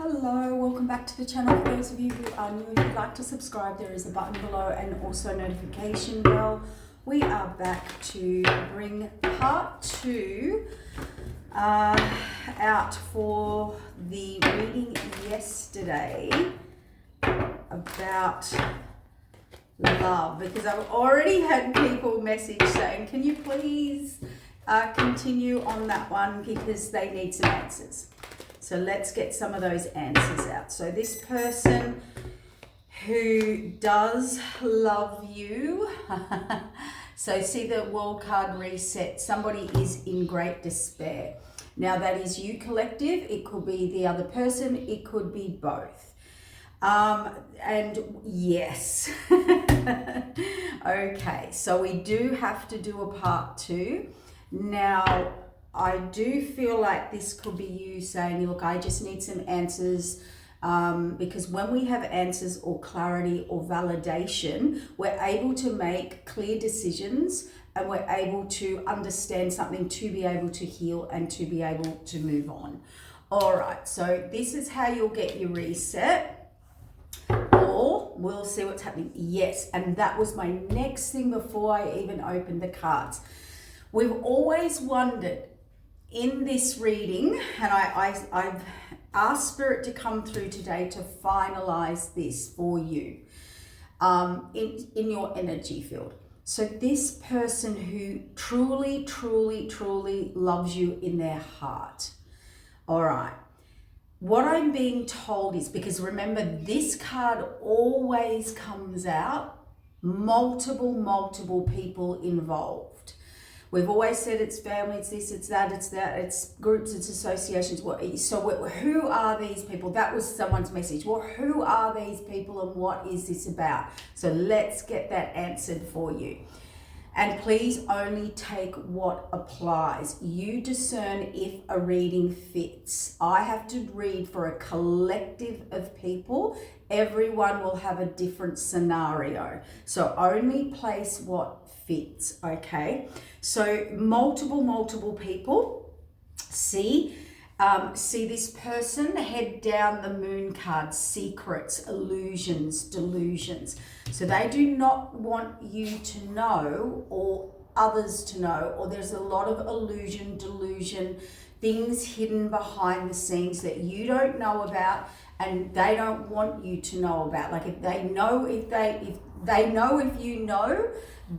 Hello, welcome back to the channel. For those of you who are new, if you'd like to subscribe, there is a button below and also a notification bell. We are back to bring part 2 out for the reading yesterday about love, because I've already had people message saying, can you please continue on that one because they need some answers. So let's get some of those answers out. So this person who does love you, so see the world card reset, somebody is in great despair. Now that is you collective, it could be the other person, it could be both. And yes, okay, so we do have to do a part 2. Now, I do feel like this could be you saying, look, I just need some answers, because when we have answers or clarity or validation, we're able to make clear decisions and we're able to understand something to be able to heal and to be able to move on. All right, so this is how you'll get your reset, or we'll see what's happening. Yes, and that was my next thing before I even opened the cards. We've always wondered in this reading, and I've asked Spirit to come through today to finalize this for you in your energy field. So this person who truly, truly, truly loves you in their heart. All right. What I'm being told is, because remember, this card always comes out, multiple people involved. We've always said it's family, it's this, it's that, it's groups, it's associations. So who are these people? That was someone's message. Well, who are these people and what is this about? So let's get that answered for you. And please only take what applies. You discern if a reading fits. I have to read for a collective of people. Everyone will have a different scenario. So only place what fits, okay? So multiple people. See this person, head down the moon card, secrets, illusions, delusions. So they do not want you to know or others to know, or there's a lot of illusion, delusion, things hidden behind the scenes that you don't know about and they don't want you to know about. Like if you know,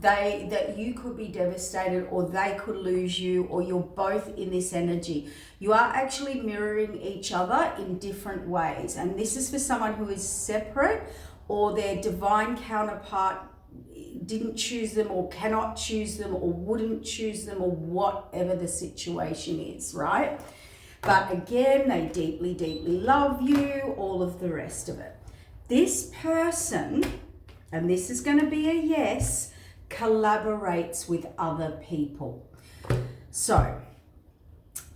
that you could be devastated or they could lose you, or you're both in this energy. You are actually mirroring each other in different ways. And this is for someone who is separate, or their divine counterpart didn't choose them or cannot choose them or wouldn't choose them, or whatever the situation is, right? But again, they deeply love you, all of the rest of it. This person, and this is going to be a yes, collaborates with other people. So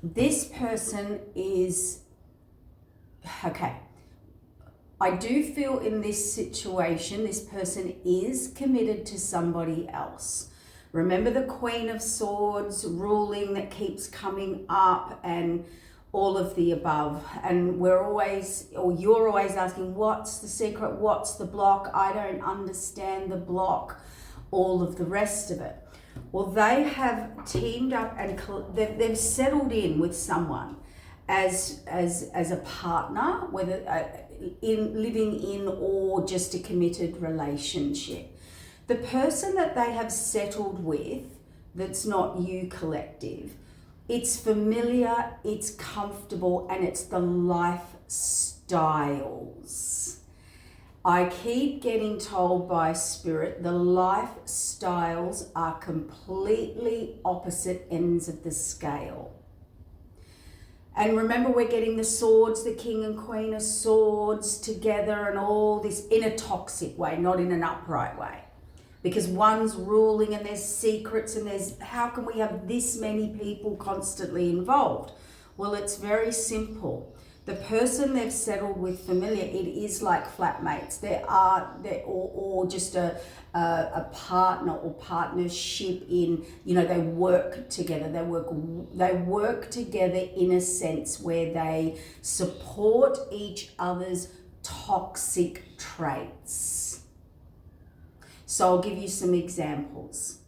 this person is, okay, I do feel in this situation, this person is committed to somebody else. Remember the Queen of Swords ruling that keeps coming up and all of the above. And we're always, or you're always asking, what's the secret? What's the block? I don't understand the block, all of the rest of it. Well, they have teamed up and they've settled in with someone as a partner, whether in living in or just a committed relationship. The person that they have settled with, that's not you collective, it's familiar, it's comfortable, and it's the lifestyles. I keep getting told by Spirit the lifestyles are completely opposite ends of the scale. And remember, we're getting the swords, the King and Queen of Swords together and all this in a toxic way, not in an upright way. Because one's ruling and there's secrets and there's, how can we have this many people constantly involved? Well, it's very simple. the person they've settled with familiar, it is like flatmates. Or just a partner or partnership in, they work together. They work together in a sense where they support each other's toxic traits. So I'll give you some examples.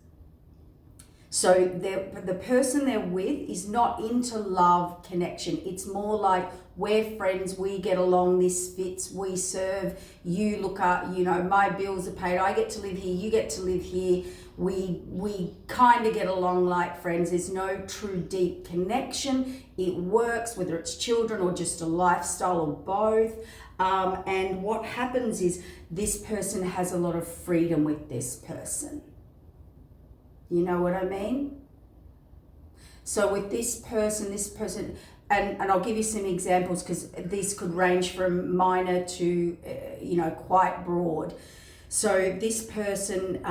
So the person they're with is not into love connection. It's more like, we're friends, we get along, this fits, we serve, you look up, my bills are paid, I get to live here, you get to live here. We kind of get along like friends. There's no true deep connection. It works, whether it's children or just a lifestyle or both. And what happens is this person has a lot of freedom with this person. You know what I mean? So with this person, and I'll give you some examples because this could range from minor to, quite broad. So this person,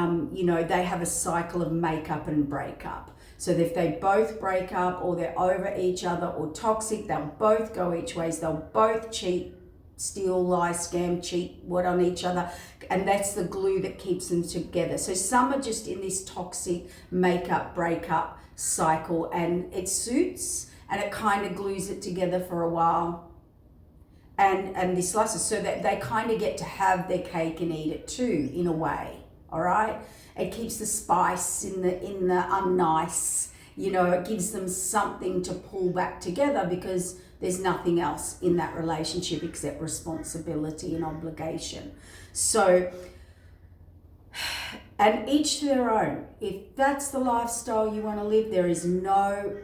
they have a cycle of makeup and breakup. So if they both break up or they're over each other or toxic, they'll both go each ways. They'll both cheat, steal, lie, scam, cheat, on each other. And that's the glue that keeps them together. So some are just in this toxic makeup, breakup cycle, and it suits and it kind of glues it together for a while. And this lasts so that they kind of get to have their cake and eat it too, in a way. All right? It keeps the spice in the unnice. It gives them something to pull back together because there's nothing else in that relationship except responsibility and obligation. So, and each to their own. If that's the lifestyle you want to live, there is no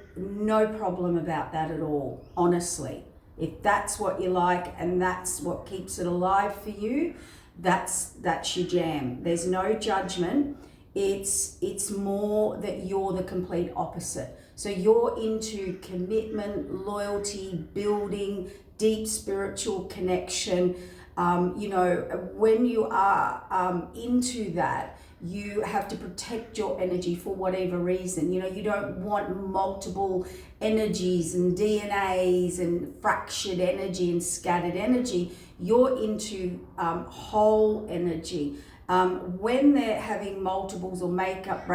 problem about that at all, honestly. If that's what you like and that's what keeps it alive for you, that's your jam. There's no judgment. It's more that you're the complete opposite. So you're into commitment, loyalty, building, deep spiritual connection. When you are into that, you have to protect your energy for whatever reason. You don't want multiple energies and DNAs and fractured energy and scattered energy. You're into whole energy. When they're having multiples or makeup,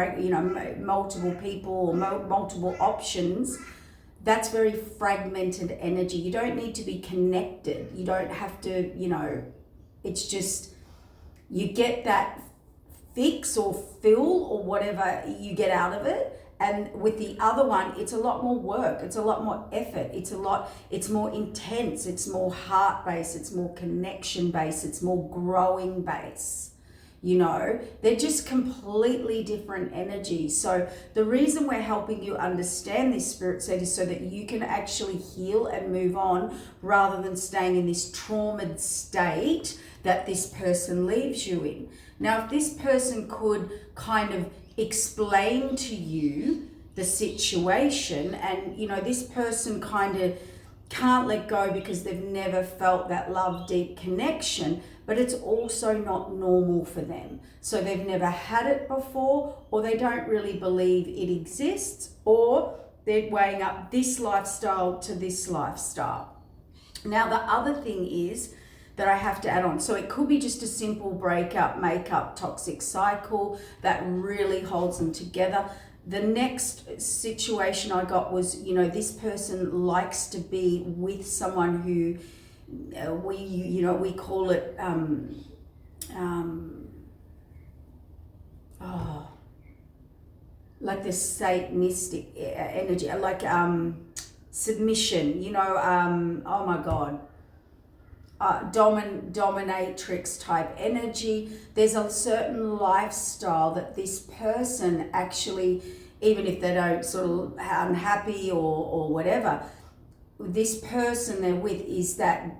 multiple people or multiple options, that's very fragmented energy. You don't need to be connected. You don't have to, it's just, you get that fix or fill or whatever you get out of it. And with the other one, it's a lot more work. It's a lot more effort. It's more intense. It's more heart-based. It's more connection-based. It's more growing-based. They're just completely different energies. So the reason we're helping you understand this spirit set is so that you can actually heal and move on rather than staying in this traumatized state that this person leaves you in. Now, if this person could kind of explain to you the situation and, this person kind of can't let go because they've never felt that love, deep connection, but it's also not normal for them. So they've never had it before, or they don't really believe it exists, or they're weighing up this lifestyle to this lifestyle. Now, the other thing is that I have to add on. So it could be just a simple breakup, makeup, toxic cycle that really holds them together. The next situation I got was, this person likes to be with someone who we call it, like the satanistic energy, like submission, oh my God. Dominatrix type energy. There's a certain lifestyle that this person actually, even if they don't sort of unhappy or whatever, this person they're with is that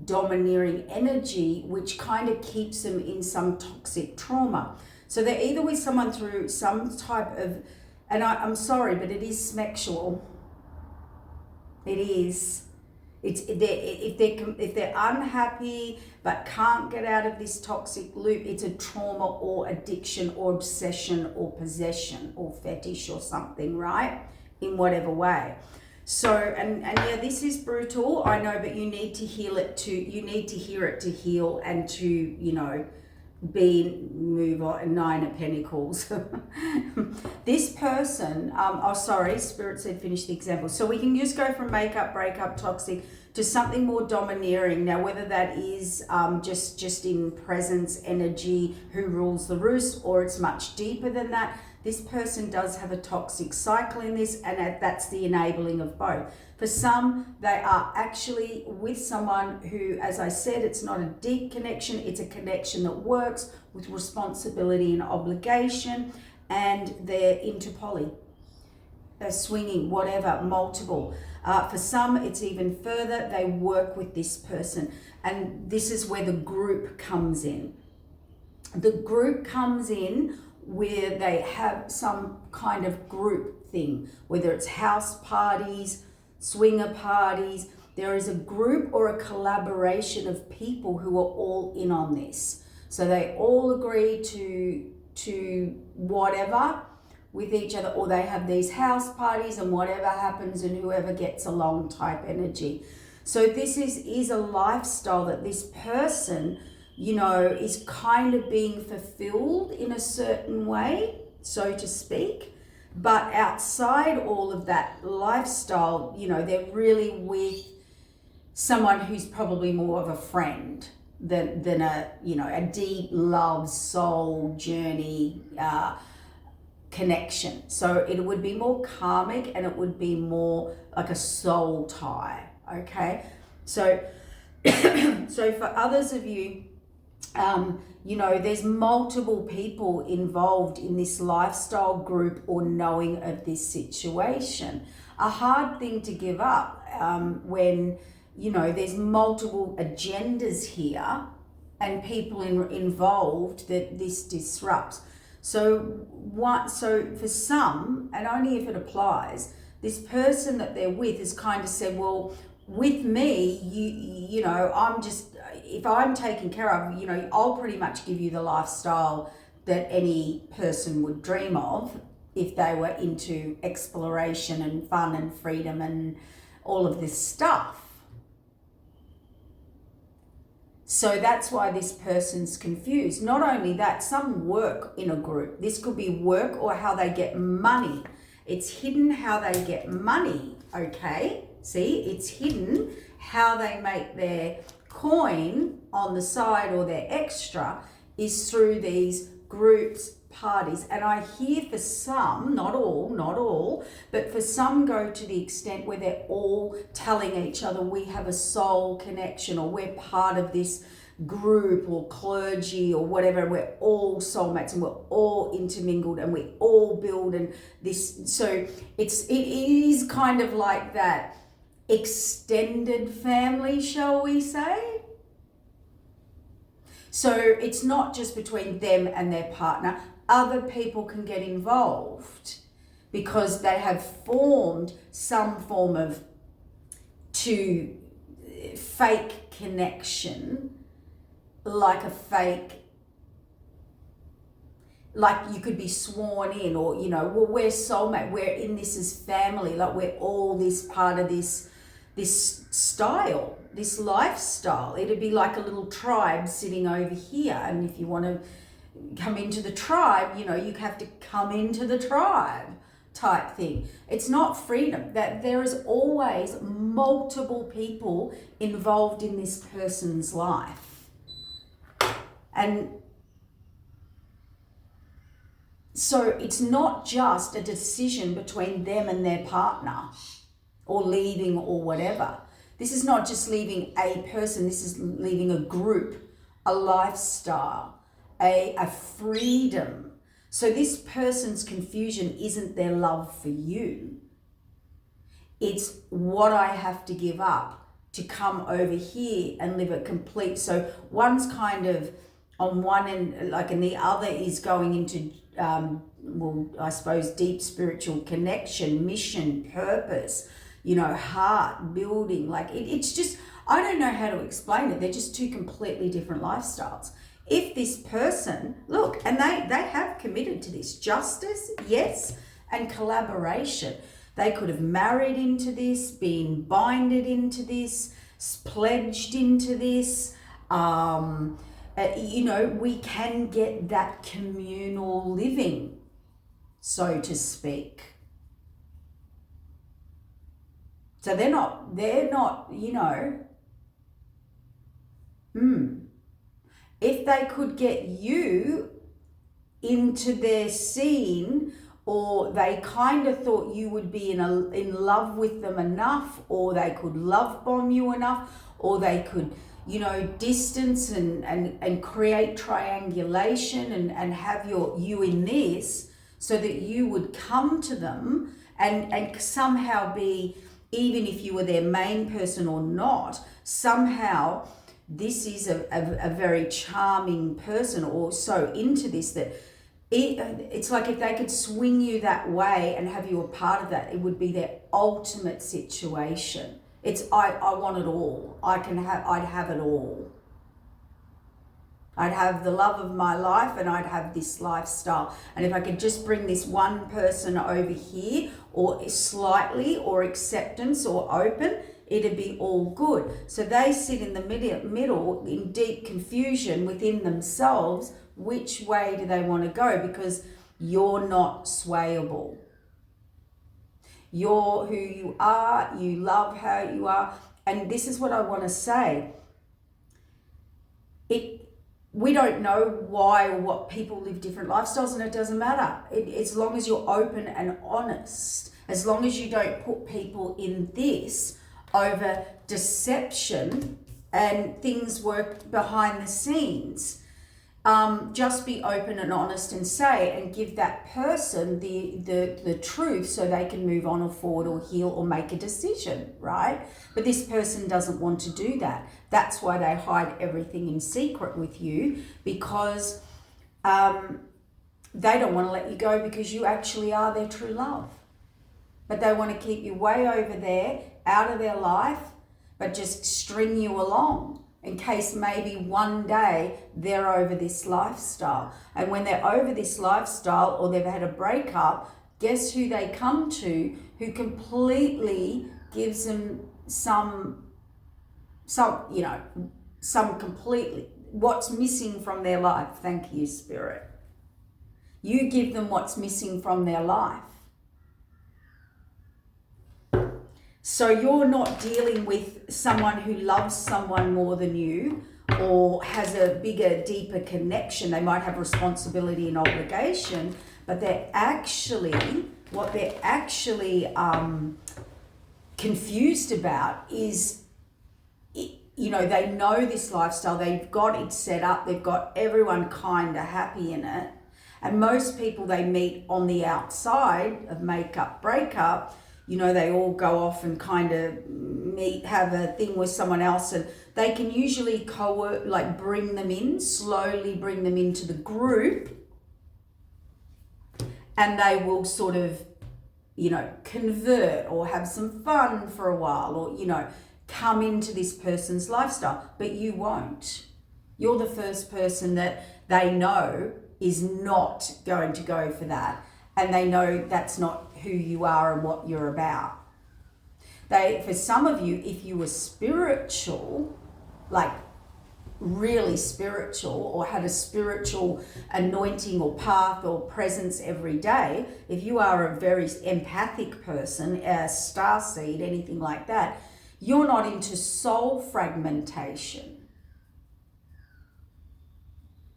domineering energy, which kind of keeps them in some toxic trauma. So they're either with someone through some type of, and I'm sorry, but it is sexual. It is. If they're unhappy but can't get out of this toxic loop, it's a trauma or addiction or obsession or possession or fetish or something, right? In whatever way. So, and yeah, this is brutal, I know, but you need to heal it to, you need to hear it to heal and to, you know, move on. 9 of Pentacles. This person, oh sorry, Spirit said finish the example. So we can just go from makeup, breakup, toxic to something more domineering. Now, whether that is just in presence, energy, who rules the roost, or it's much deeper than that. This person does have a toxic cycle in this, and that's the enabling of both. For some, they are actually with someone who, as I said, it's not a deep connection, it's a connection that works with responsibility and obligation, and they're into poly, swinging, whatever, multiple. For some, it's even further, they work with this person, and this is where the group comes in. The group comes in where they have some kind of group thing, whether it's house parties, swinger parties. There is a group or a collaboration of people who are all in on this. So they all agree to whatever with each other, or they have these house parties and whatever happens and whoever gets along type energy. So this is a lifestyle that this person, you know, is kind of being fulfilled in a certain way, so to speak. But outside all of that lifestyle, you know, they're really with someone who's probably more of a friend than a, you know, a deep love, soul journey connection. So it would be more karmic, and it would be more like a soul tie, okay? So, so for others of you, you know, there's multiple people involved in this lifestyle group or knowing of this situation. A hard thing to give up when, you know, there's multiple agendas here and people involved that this disrupts. So for some, and only if it applies, this person that they're with has kind of said, well, with me, you know, I'm just, if I'm taken care of, you know, I'll pretty much give you the lifestyle that any person would dream of if they were into exploration and fun and freedom and all of this stuff. So that's why this person's confused. Not only that, some work in a group. This could be work or how they get money. It's hidden how they get money, okay? See, it's hidden how they make their coin on the side, or their extra is through these groups, parties. And I hear for some, not all, but for some go to the extent where they're all telling each other, we have a soul connection, or we're part of this group or clergy or whatever, we're all soulmates and we're all intermingled and we all build, and this, so it is kind of like that extended family, shall we say? So it's not just between them and their partner. Other people can get involved because they have formed some form of fake connection, like a fake, like you could be sworn in, or, you know, well, we're soulmate, we're in this as family, like we're all this part of this style, this lifestyle. It'd be like a little tribe sitting over here, and if you want to come into the tribe, you know, you have to come into the tribe type thing. It's not freedom. That there is always multiple people involved in this person's life, and so it's not just a decision between them and their partner, or leaving or whatever. This is not just leaving a person, this is leaving a group, a lifestyle, a freedom. So this person's confusion isn't their love for you. It's what I have to give up to come over here and live a complete. So one's kind of on one end, like, and the other is going into, well, I suppose, deep spiritual connection, mission, purpose, you know, heart building. Like it's just, I don't know how to explain it. They're just two completely different lifestyles. If this person, look, and they have committed to this, justice, yes, and collaboration. They could have married into this, been binded into this, pledged into this. We can get that communal living, so to speak. So they're not, if they could get you into their scene, or they kind of thought you would be in love with them enough, or they could love bomb you enough, or they could, distance and create triangulation and have you in this, so that you would come to them and somehow be, even if you were their main person or not, somehow this is a very charming person, or so into this that it's like if they could swing you that way and have you a part of that, it would be their ultimate situation. It's I want it all. I'd have it all. I'd have the love of my life, and I'd have this lifestyle. And if I could just bring this one person over here, or slightly, or acceptance, or open, it'd be all good. So they sit in the middle in deep confusion within themselves. Which way do they want to go? Because you're not swayable. You're who you are. You love how you are. And this is what I want to say. We don't know why or what people live different lifestyles, and it doesn't matter. As long as you're open and honest, as long as you don't put people in this over deception and things work behind the scenes. Just be open and honest and say, and give that person the truth, so they can move on or forward or heal or make a decision, right? But this person doesn't want to do that. That's why they hide everything in secret with you, because they don't want to let you go, because you actually are their true love. But they want to keep you way over there, out of their life, but just string you along, in case maybe one day they're over this lifestyle. And when they're over this lifestyle, or they've had a breakup, guess who they come to, who completely gives them some completely, what's missing from their life. Thank you, Spirit. You give them what's missing from their life. So you're not dealing with someone who loves someone more than you, or has a bigger, deeper connection. They might have responsibility and obligation, but what they're actually confused about is, they know this lifestyle, they've got it set up, they've got everyone kind of happy in it. And most people they meet on the outside of makeup, breakup, they all go off and kind of have a thing with someone else, and they can usually bring them in, slowly bring them into the group, and they will sort of, convert or have some fun for a while, or, come into this person's lifestyle. But you won't. You're the first person that they know is not going to go for that, and they know that's not who you are and what you're about. For some of you, if you were spiritual, like really spiritual, or had a spiritual anointing or path or presence every day, if you are a very empathic person, a starseed, anything like that, you're not into soul fragmentation.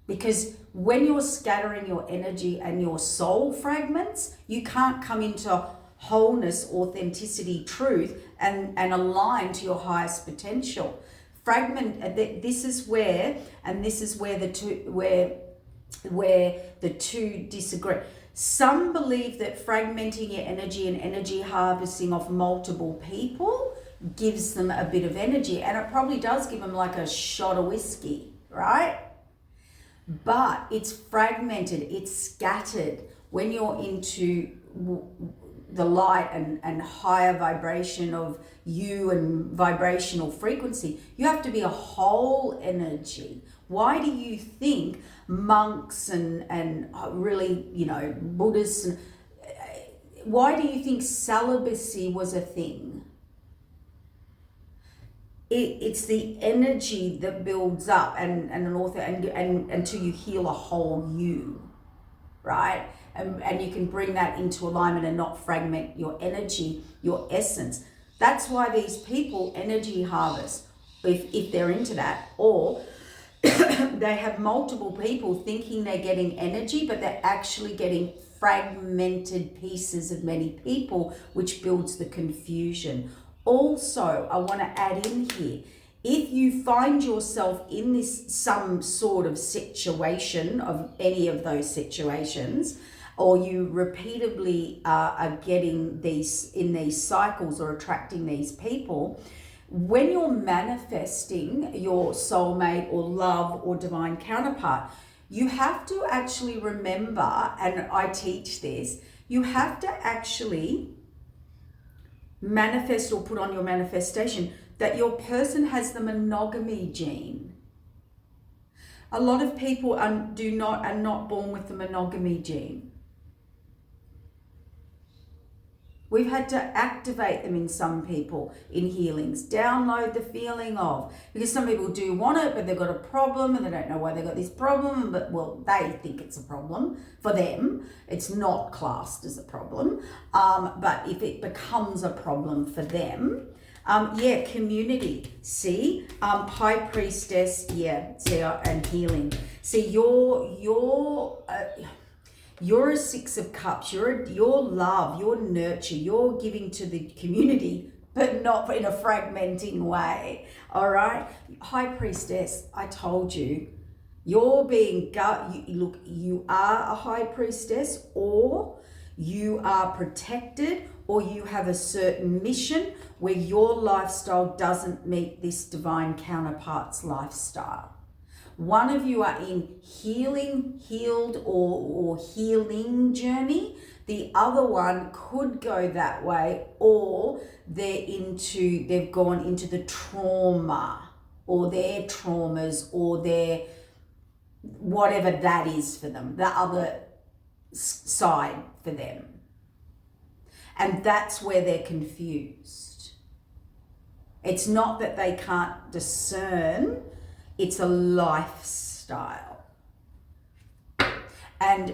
Because when you're scattering your energy and your soul fragments, you can't come into wholeness, authenticity, truth, and align to your highest potential. This is where the two disagree. Some believe that fragmenting your energy and energy harvesting off multiple people gives them a bit of energy, and it probably does give them like a shot of whiskey, right? But it's fragmented, it's scattered. When you're into the light and higher vibration of you and vibrational frequency, you have to be a whole energy. Why do you think monks and really, Buddhists, why do you think celibacy was a thing? It's the energy that builds up and an author and until you heal a whole you, right? And you can bring that into alignment and not fragment your energy, your essence. That's why these people energy harvest, if they're into that, or they have multiple people thinking they're getting energy, but they're actually getting fragmented pieces of many people, which builds the confusion. Also, I want to add in here, if you find yourself in some sort of situation, of any of those situations, or you repeatedly are getting in these cycles or attracting these people, when you're manifesting your soulmate or love or divine counterpart, you have to actually remember, and I teach this, you have to actually manifest or put on your manifestation that your person has the monogamy gene. A lot of people are not born with the monogamy gene. We've had to activate them in some people in healings, download the feeling of, because some people do want it, but they've got a problem and they don't know why they've got this problem, but well, they think it's a problem for them. It's not classed as a problem, but if it becomes a problem for them, community, see, high priestess, and healing. See, you're a Six of Cups. Your love, your nurture, you're giving to the community, but not in a fragmenting way. All right, High Priestess. I told you, you're being look. You are a High Priestess, or you are protected, or you have a certain mission where your lifestyle doesn't meet this divine counterpart's lifestyle. One of you are in healed or healing journey. The other one could go that way, or they've gone into the trauma, or their traumas, or their whatever that is for them, the other side for them. And that's where they're confused. It's not that they can't discern, it's a lifestyle. And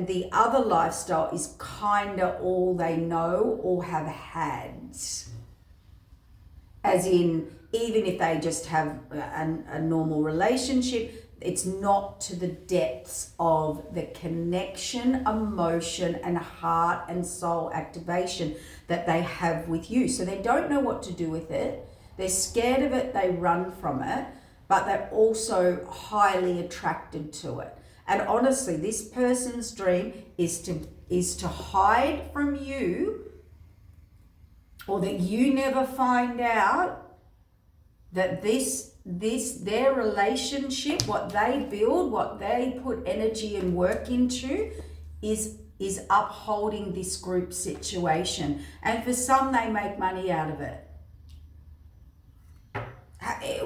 the other lifestyle is kind of all they know or have had. As in, even if they just have a normal relationship, it's not to the depths of the connection, emotion, and heart and soul activation that they have with you. So they don't know what to do with it. They're scared of it, they run from it, but they're also highly attracted to it. And honestly, this person's dream is to hide from you, or that you never find out that their relationship, what they build, what they put energy and work into, is upholding this group situation. And for some, they make money out of it,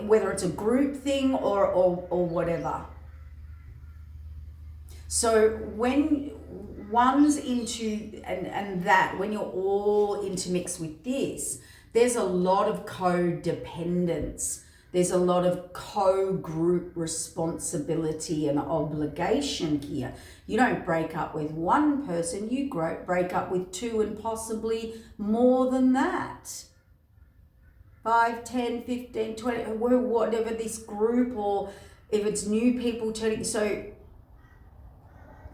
whether it's a group thing or whatever. So when one's into, and that, when you're all intermixed with this, there's a lot of codependence. There's a lot of co-group responsibility and obligation here. You don't break up with one person, you break up with two and possibly more than that. 5, 10, 15, 20, whatever this group, or if it's new people turning. So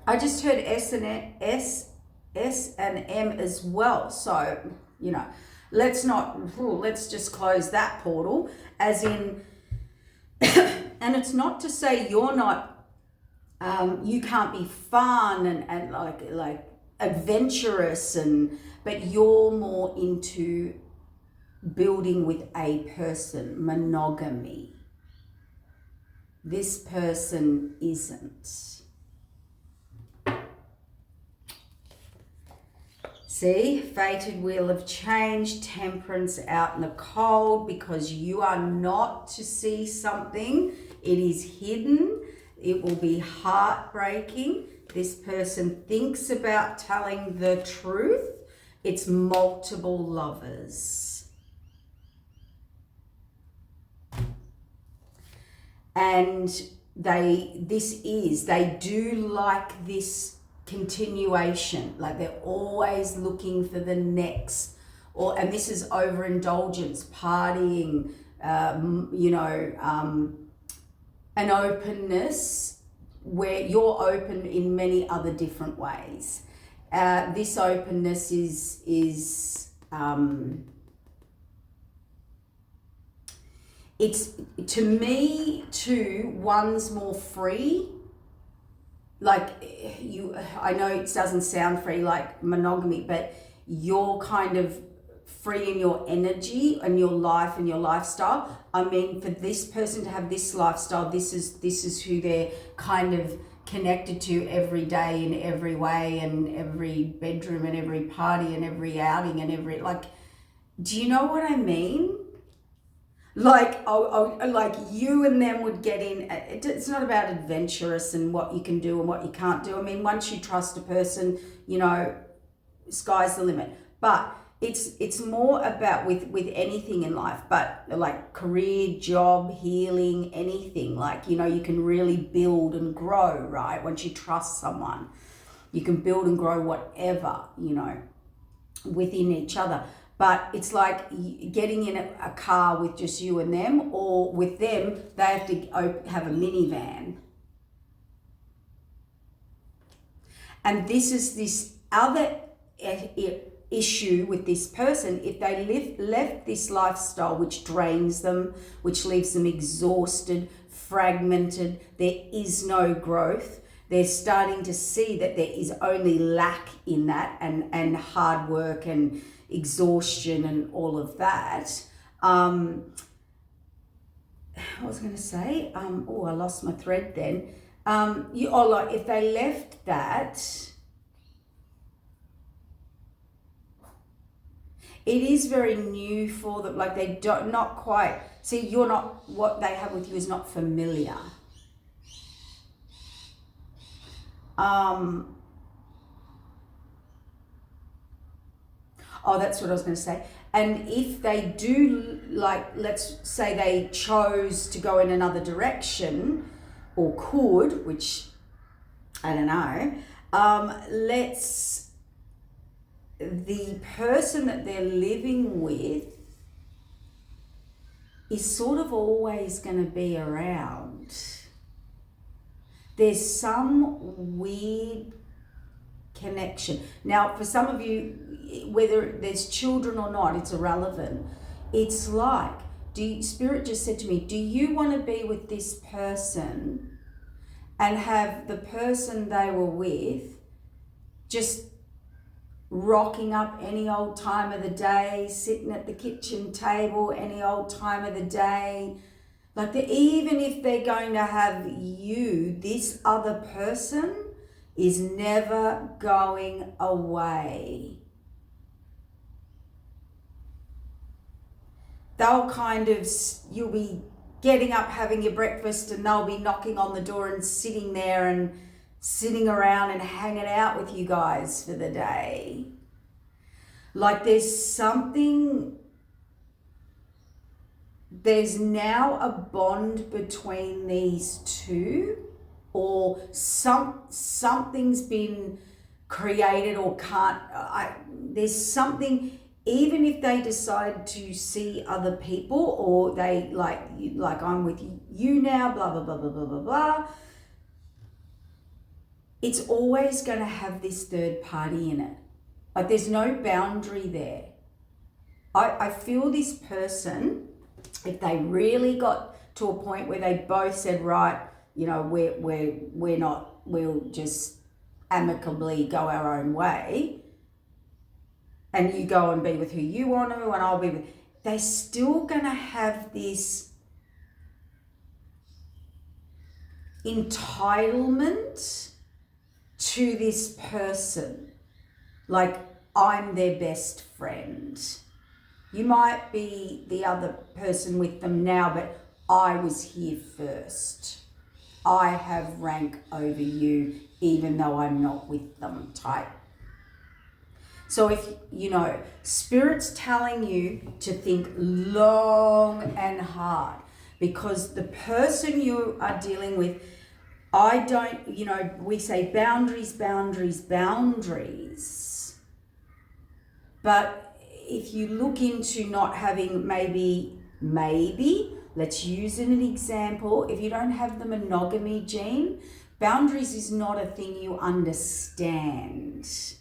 I just heard S and M as well. So, let's just close that portal, as in, and it's not to say you're not, you can't be fun and like adventurous, but you're more into building with a person, monogamy. This person isn't. See, fated wheel of change, temperance out in the cold, because you are not to see something. It is hidden. It will be heartbreaking. This person thinks about telling the truth. It's multiple lovers. And they do like this continuation. Like they're always looking for the next, and this is overindulgence, partying, an openness where you're open in many other different ways. This openness is it's, to me too, one's more free. Like I know it doesn't sound free like monogamy, but you're kind of free in your energy and your life and your lifestyle. I mean, for this person to have this lifestyle, this is who they're kind of connected to every day in every way, and every bedroom and every party and every outing and every, like, do you know what I mean? Like, like you and them would get in. It's not about adventurous and what you can do and what you can't do. I mean, once you trust a person, sky's the limit. But it's more about with anything in life, but like career, job, healing, anything. Like, you can really build and grow, right? Once you trust someone, you can build and grow whatever, within each other. But it's like getting in a car with just you and them, or with them, they have to have a minivan. And this is this other issue with this person. If they left this lifestyle which drains them, which leaves them exhausted, fragmented, there is no growth. They're starting to see that there is only lack in that, and hard work and exhaustion and all of that. I was going to say, I lost my thread then. Like if they left that, it is very new for them. Like they don't, not quite, see, you're not, what they have with you is not familiar. That's what I was going to say. And if they do, like, let's say they chose to go in another direction, or could, which I don't know, the person that they're living with is sort of always going to be around. There's some weird connection. Now, for some of you, whether there's children or not, it's irrelevant. It's like, Spirit just said to me, do you want to be with this person and have the person they were with just rocking up any old time of the day, sitting at the kitchen table any old time of the day? Like, even if they're going to have you, this other person is never going away. They'll kind of, you'll be getting up, having your breakfast, and they'll be knocking on the door and sitting there and sitting around and hanging out with you guys for the day. Like there's now a bond between these two, or something's been created, or there's something. Even if they decide to see other people, or they like I'm with you now, blah blah blah blah blah blah blah, it's always going to have this third party in it. Like there's no boundary there. I feel this person, if they really got to a point where they both said, right, we're not, we'll just amicably go our own way, and you go and be with who you want to, and I'll be with, they're still going to have this entitlement to this person. Like, I'm their best friend. You might be the other person with them now, but I was here first. I have rank over you, even though I'm not with them type. So if, Spirit's telling you to think long and hard, because the person you are dealing with, we say boundaries, boundaries, boundaries. But if you look into not having maybe, let's use an example, if you don't have the monogamy gene, boundaries is not a thing you understand.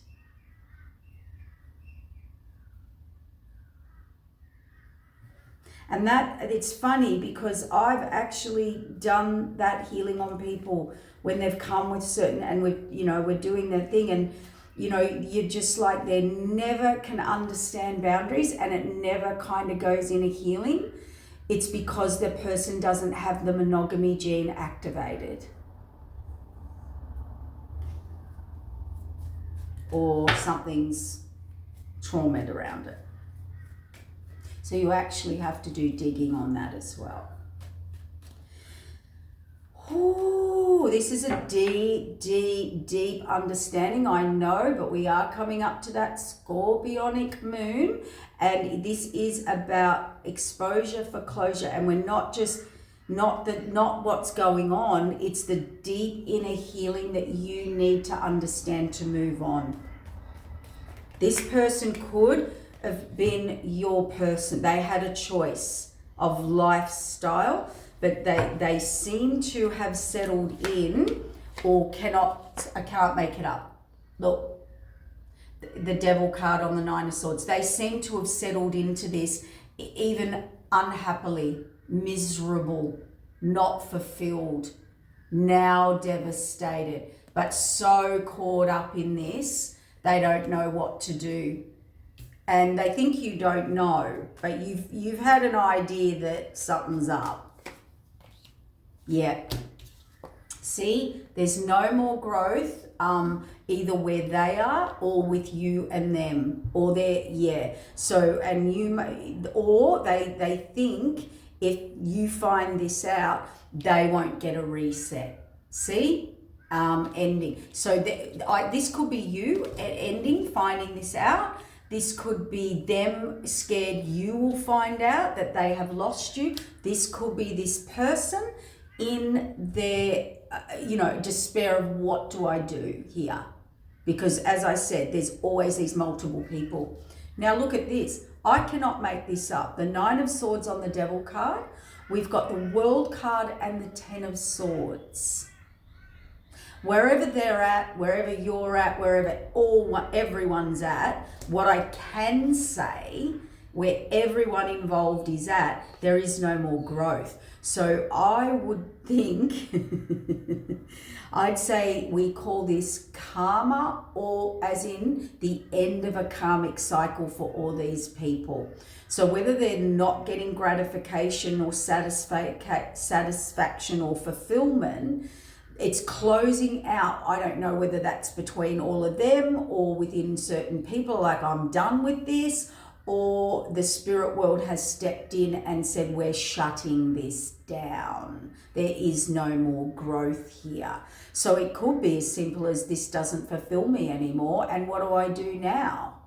And it's funny because I've actually done that healing on people when they've come with certain, and we're doing their thing, and you're just like, they never can understand boundaries, and it never kind of goes in a healing. It's because the person doesn't have the monogamy gene activated. Or something's traumatized around it. So you actually have to do digging on that as well. Ooh, this is a deep, deep, deep understanding, I know, but we are coming up to that scorpionic moon, and this is about exposure for closure, and we're not what's going on, it's the deep inner healing that you need to understand to move on. This person could have been your person. They had a choice of lifestyle, but they seem to have settled in, or I can't make it up. Look, the devil card on the 9 of Swords. They seem to have settled into this, even unhappily, miserable, not fulfilled, now devastated, but so caught up in this, they don't know what to do. And they think you don't know, but you've had an idea that something's up. Yeah. See, there's no more growth, either where they are or with you and them, or So, and they think if you find this out, they won't get a reset. See? Ending. So this could be you ending, finding this out. This could be them scared you will find out that they have lost you. This could be this person in their, despair of what do I do here? Because as I said, there's always these multiple people. Now look at this. I cannot make this up. The 9 of Swords on the Devil card. We've got the World card and the 10 of Swords. Wherever they're at, wherever you're at, wherever everyone's at, what I can say, where everyone involved is at, there is no more growth. So I would think, I'd say we call this karma, or as in the end of a karmic cycle for all these people. So whether they're not getting gratification or satisfaction or fulfillment, it's closing out. I don't know whether that's between all of them or within certain people, like I'm done with this, or the spirit world has stepped in and said, we're shutting this down. There is no more growth here. So it could be as simple as, this doesn't fulfill me anymore, and what do I do now?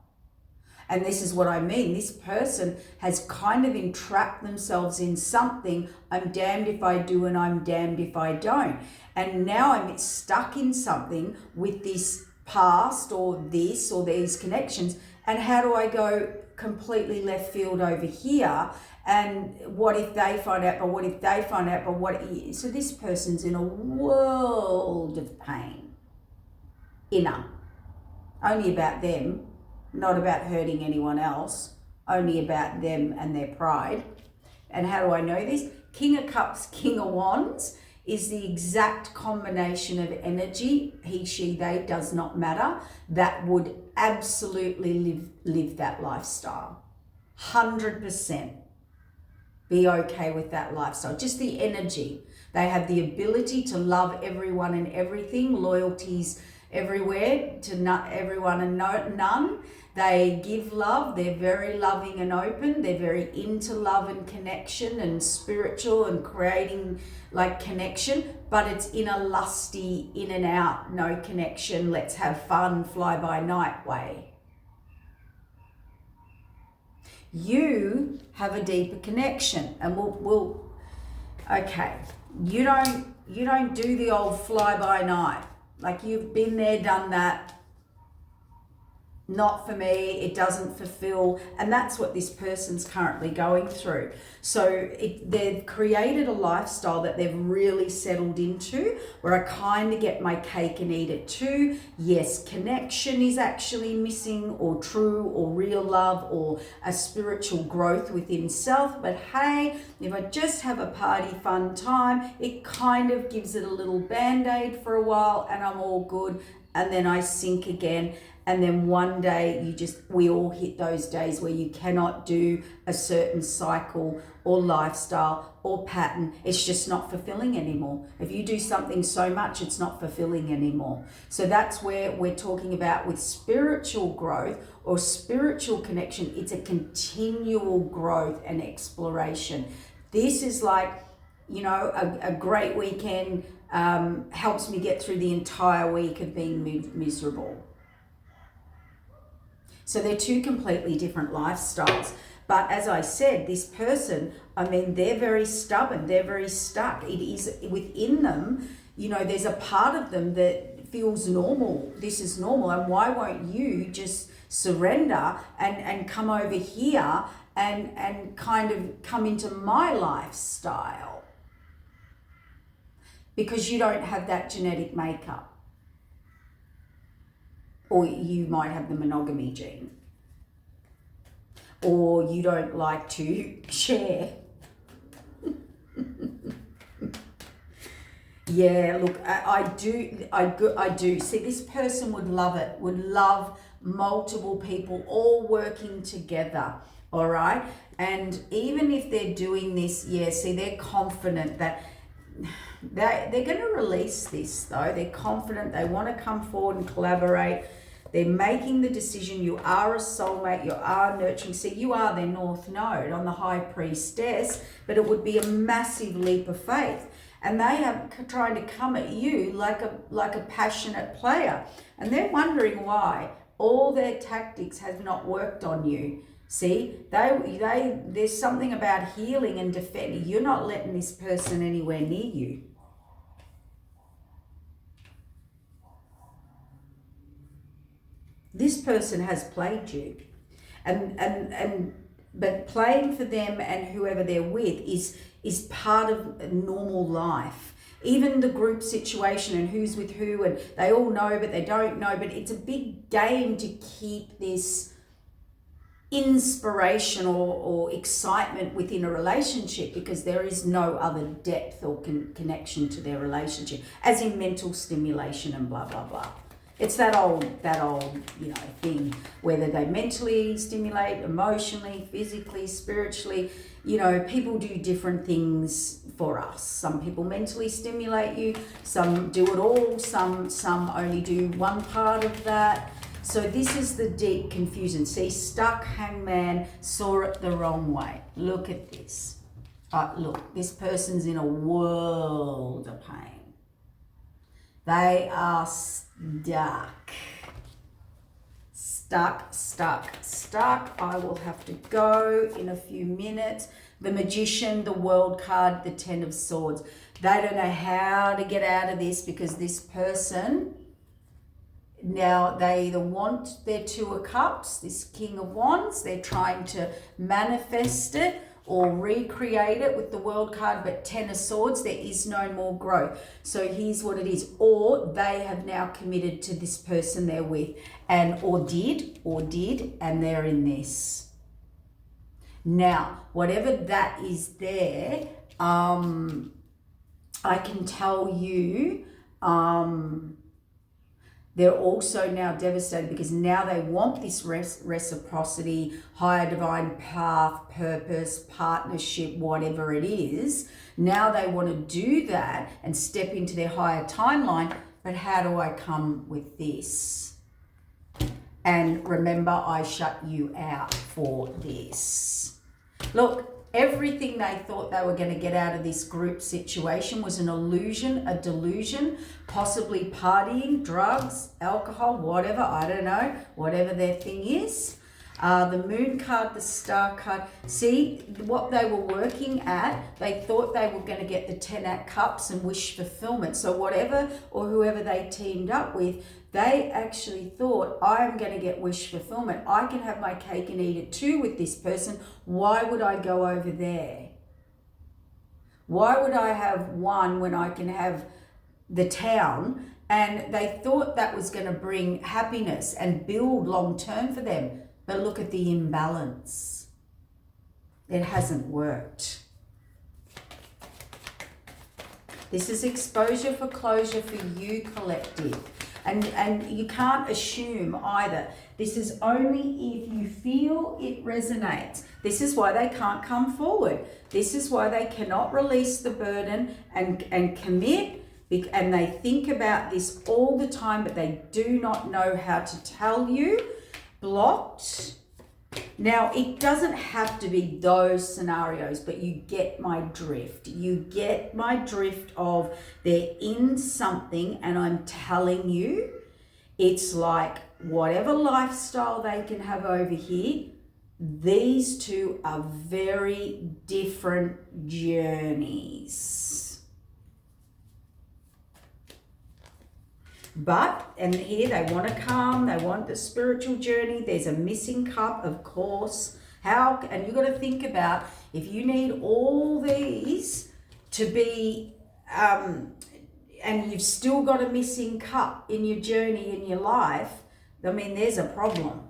And this is what I mean. This person has kind of entrapped themselves in something. I'm damned if I do and I'm damned if I don't. And now I'm stuck in something with this past or these connections. And how do I go completely left field over here? And what if they find out? But what if they find out? But what? So this person's in a world of pain. Inner. Only about them. Not about hurting anyone else, only about them and their pride. And how do I know this? King of Cups, King of Wands is the exact combination of energy, he, she, they, does not matter, that would absolutely live that lifestyle. 100% be okay with that lifestyle. Just the energy. They have the ability to love everyone and everything, loyalties everywhere to not everyone and none. They give love. They're very loving and open. They're very into love and connection and spiritual and creating like connection, but it's in a lusty, in and out, no connection, let's have fun, fly by night way. You have a deeper connection, and we'll okay. You don't do the old fly by night. Like, you've been there, done that. Not for me, it doesn't fulfill, and that's what this person's currently going through. So they've created a lifestyle that they've really settled into, where I kind of get my cake and eat it too. Yes, connection is actually missing, or true or real love, or a spiritual growth within self, but hey, if I just have a party fun time, it kind of gives it a little band-aid for a while and I'm all good, and then I sink again. And then one day we all hit those days where you cannot do a certain cycle or lifestyle or pattern. It's just not fulfilling anymore. If you do something so much, it's not fulfilling anymore. So that's where we're talking about with spiritual growth or spiritual connection. It's a continual growth and exploration. This is like, a great weekend helps me get through the entire week of being miserable. So they're two completely different lifestyles. But as I said, this person, they're very stubborn. They're very stuck. It is within them, there's a part of them that feels normal. This is normal. And why won't you just surrender and come over here and kind of come into my lifestyle? Because you don't have that genetic makeup. Or you might have the monogamy gene. Or you don't like to share. Yeah, look, I do. See, this person would love it, would love multiple people all working together, all right? And even if they're doing this, they're confident that they're going to release this, though. They're confident. They want to come forward and collaborate. They're making the decision. You are a soulmate. You are nurturing. See, you are their North Node on the High Priestess, but it would be a massive leap of faith. And they are trying to come at you like a passionate player. And they're wondering why all their tactics have not worked on you. See, there's something about healing and defending. You're not letting this person anywhere near you. This person has played you, but playing for them and whoever they're with is part of normal life. Even the group situation and who's with who, and they all know but they don't know, but it's a big game to keep this inspiration or excitement within a relationship, because there is no other depth or connection to their relationship, as in mental stimulation and blah blah blah. It's that old thing, whether they mentally stimulate, emotionally, physically, spiritually. People do different things for us. Some people mentally stimulate you, some do it all, some only do one part of that. So this is the deep confusion. See, stuck, hangman, saw it the wrong way. Look at this. Look, this person's in a world of pain. They are stuck. I will have to go in a few minutes. The Magician, the World card, the Ten of Swords. They don't know how to get out of this, because this person, now they either want their Two of Cups, this King of Wands, they're trying to manifest it or recreate it with the World card, but Ten of Swords, there is no more growth. So here's what it is. Or they have now committed to this person they're with, or did, and they're in this. Now, whatever that is there, I can tell you, they're also now devastated, because now they want this reciprocity, higher divine path, purpose, partnership, whatever it is. Now they want to do that and step into their higher timeline. But how do I come with this? And remember, I shut you out for this. Look, everything they thought they were going to get out of this group situation was an illusion, a delusion, possibly partying, drugs, alcohol, whatever, I don't know, whatever their thing is. The moon card, the star card. See, what they were working at, they thought they were going to get the 10 at cups and wish fulfillment. So whatever or whoever they teamed up with, they actually thought, I am going to get wish fulfillment. I can have my cake and eat it too with this person. Why would I go over there? Why would I have one when I can have the town? And they thought that was going to bring happiness and build long term for them. But look at the imbalance. It hasn't worked. This is exposure for closure for you, collective. And you can't assume either. This is only if you feel it resonates. This is why they can't come forward. This is why they cannot release the burden and commit. And they think about this all the time, but they do not know how to tell you. Blocked. Now, it doesn't have to be those scenarios, but you get my drift. You get my drift of they're in something, and I'm telling you, it's like whatever lifestyle they can have over here, these two are very different journeys. But, and here they want to come, they want the spiritual journey. There's a missing cup, of course. And you've got to think about, if you need all these to be, and you've still got a missing cup in your journey, in your life, I mean, there's a problem.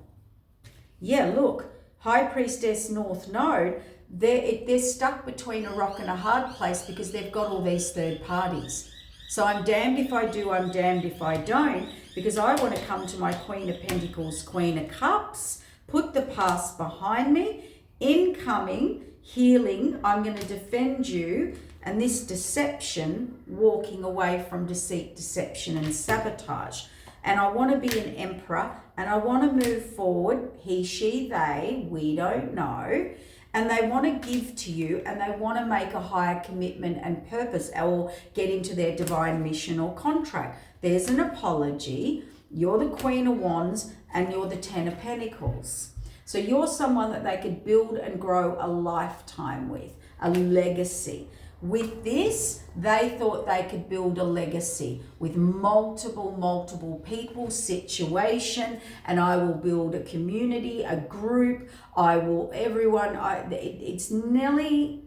Yeah, look, High Priestess North Node, they're stuck between a rock and a hard place because they've got all these third parties. So I'm damned if I do, I'm damned if I don't, because I want to come to my Queen of Pentacles, Queen of Cups, put the past behind me, incoming, healing, I'm going to defend you, and this deception, walking away from deceit, deception, and sabotage. And I want to be an emperor, and I want to move forward, he, she, they, we don't know. And they want to give to you, and they want to make a higher commitment and purpose, or get into their divine mission or contract. There's an apology. You're the Queen of Wands and you're the Ten of Pentacles. So you're someone that they could build and grow a lifetime with, a legacy. With this, they thought they could build a legacy with multiple people, situation, and I will build a community, a group. I will, everyone, it's Nelly.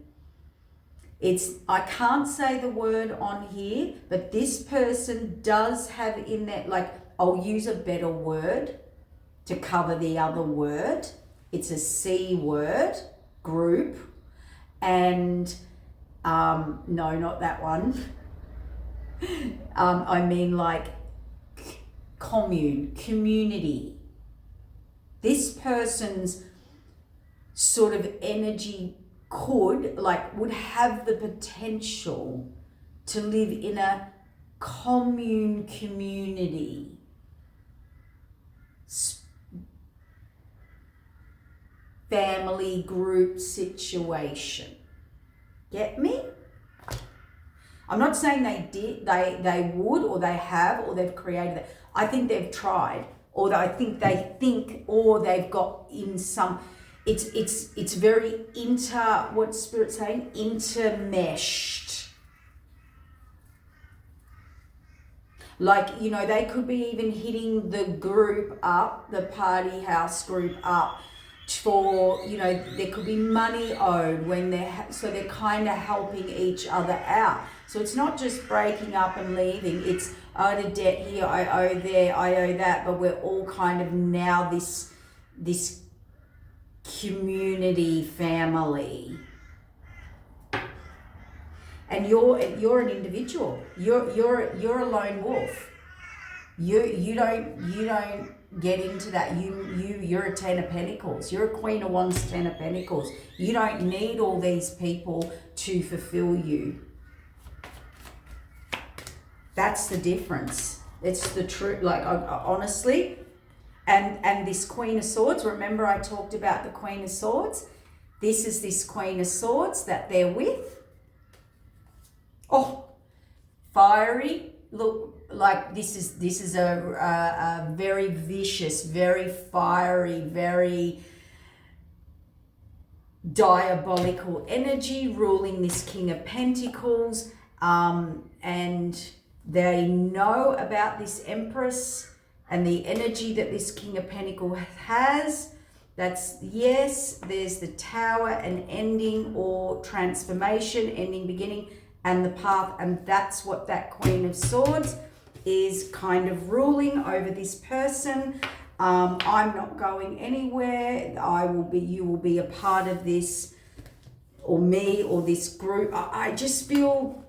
I can't say the word on here, but this person does have in there, like, I'll use a better word to cover the other word. It's a C word, group, and no, not that one. I mean like community. This person's sort of energy would have the potential to live in a community. Family group situation. Get me? I'm not saying they would, or they have, or they've created it. I think they've tried, or I think they think, or they've got in some, it's very what's Spirit saying? Intermeshed. Like, they could be even hitting the group up, the party house group up, for, there could be money owed when so they're kind of helping each other out. So it's not just breaking up and leaving, it's I owe a debt here, I owe there, I owe that, but we're all kind of now this community family. And you're an individual. You're a lone wolf. You don't get into that. You're a Ten of Pentacles. You're a Queen of Wands, Ten of Pentacles. You don't need all these people to fulfill you. That's the difference. It's the truth. Like, honestly, And this Queen of Swords, remember I talked about the Queen of Swords? This is this Queen of Swords that they're with. Oh, fiery. Look, like this is a very vicious, very fiery, very diabolical energy ruling this King of Pentacles. And they know about this Empress and the energy that this King of Pentacles has. That's, yes, there's the Tower, an ending or transformation, ending, beginning, and the path. And that's what that Queen of Swords is kind of ruling over this person. I'm not going anywhere. You will be a part of this, or me, or this group. I just feel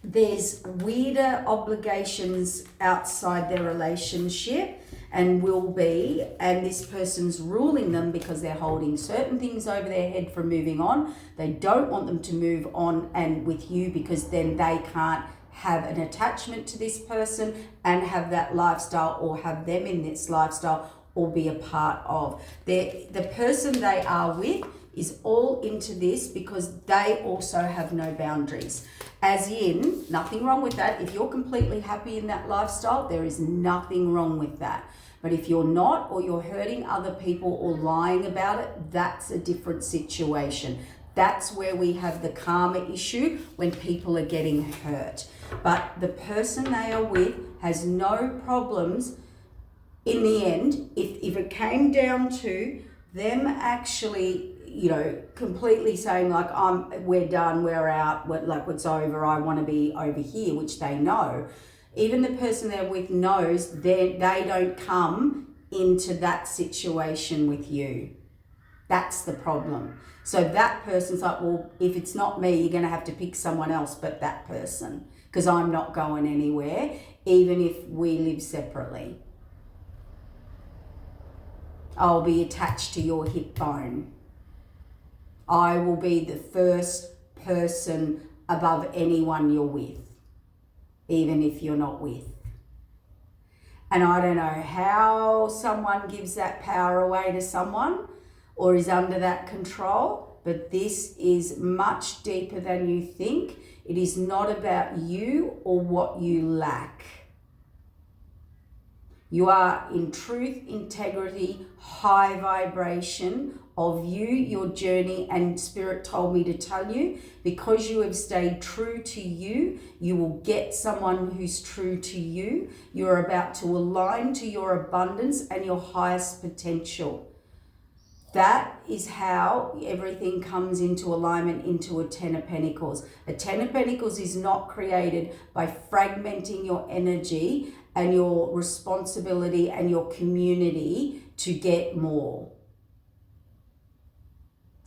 there's weirder obligations outside their relationship and this person's ruling them because they're holding certain things over their head from moving on. They don't want them to move on and with you, because then they can't have an attachment to this person and have that lifestyle, or have them in this lifestyle, or be a part of. The person they are with is all into this because they also have no boundaries. As in, nothing wrong with that. If you're completely happy in that lifestyle, there is nothing wrong with that. But if you're not, or you're hurting other people or lying about it, that's a different situation. That's where we have the karma issue, when people are getting hurt. But the person they are with has no problems in the end. If it came down to them actually, completely saying like, we're done, we're out, it's over, I want to be over here, which they know. Even the person they're with knows they don't come into that situation with you. That's the problem. So that person's like, well, if it's not me, you're going to have to pick someone else but that person, because I'm not going anywhere, even if we live separately. I'll be attached to your hip bone. I will be the first person above anyone you're with, even if you're not with. And I don't know how someone gives that power away to someone or is under that control, but this is much deeper than you think. It is not about you or what you lack. You are in truth, integrity, high vibration of you, your journey, and Spirit told me to tell you, because you have stayed true to you, you will get someone who's true to you. You're about to align to your abundance and your highest potential. That is how everything comes into alignment into a Ten of Pentacles. A Ten of Pentacles is not created by fragmenting your energy and your responsibility and your community to get more.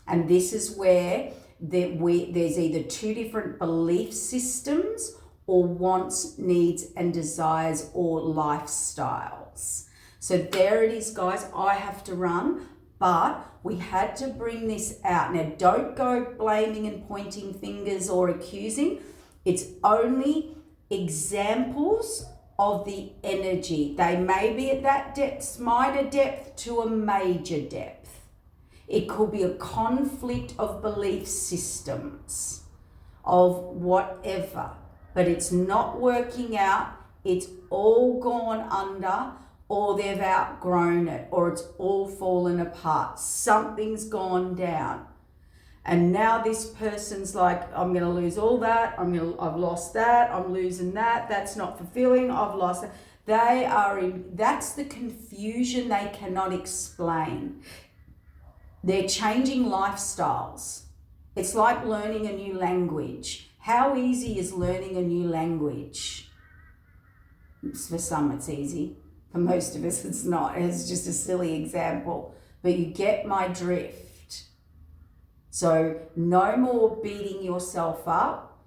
And this is where there's either two different belief systems, or wants, needs, and desires, or lifestyles. So there it is, guys. I have to run, but we had to bring this out. Now, don't go blaming and pointing fingers or accusing. It's only examples of the energy. They may be at that depth, minor depth to a major depth. It could be a conflict of belief systems, of whatever, but it's not working out. It's all gone under, or they've outgrown it, or it's all fallen apart. Something's gone down. And now this person's like, I'm going to lose all that. I've lost that. I'm losing that. That's not fulfilling. I've lost that. That's the confusion they cannot explain. They're changing lifestyles. It's like learning a new language. How easy is learning a new language? For some it's easy. For most of us it's not. It's just a silly example. But you get my drift. So no more beating yourself up.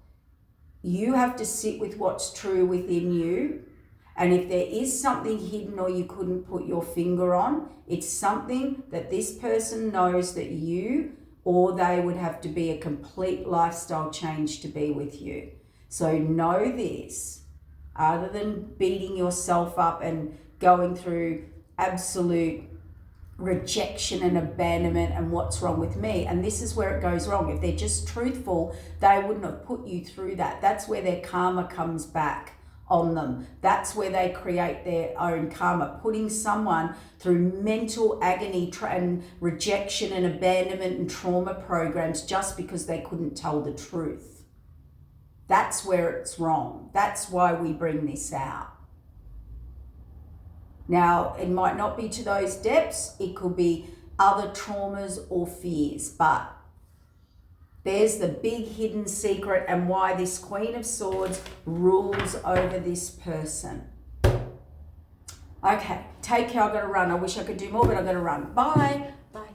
You have to sit with what's true within you. And if there is something hidden or you couldn't put your finger on, it's something that this person knows that you, or they would have to be a complete lifestyle change to be with you. So know this, other than beating yourself up and going through absolute rejection and abandonment and what's wrong with me. And this is where it goes wrong. If they're just truthful, they wouldn't have put you through that. That's where their karma comes back on them. That's where they create their own karma, putting someone through mental agony and rejection and abandonment and trauma programs just because they couldn't tell the truth. That's where it's wrong. That's why we bring this out. Now, it might not be to those depths. It could be other traumas or fears, but there's the big hidden secret and why this Queen of Swords rules over this person. Okay, take care. I've got to run. I wish I could do more, but I've got to run. Bye. Bye.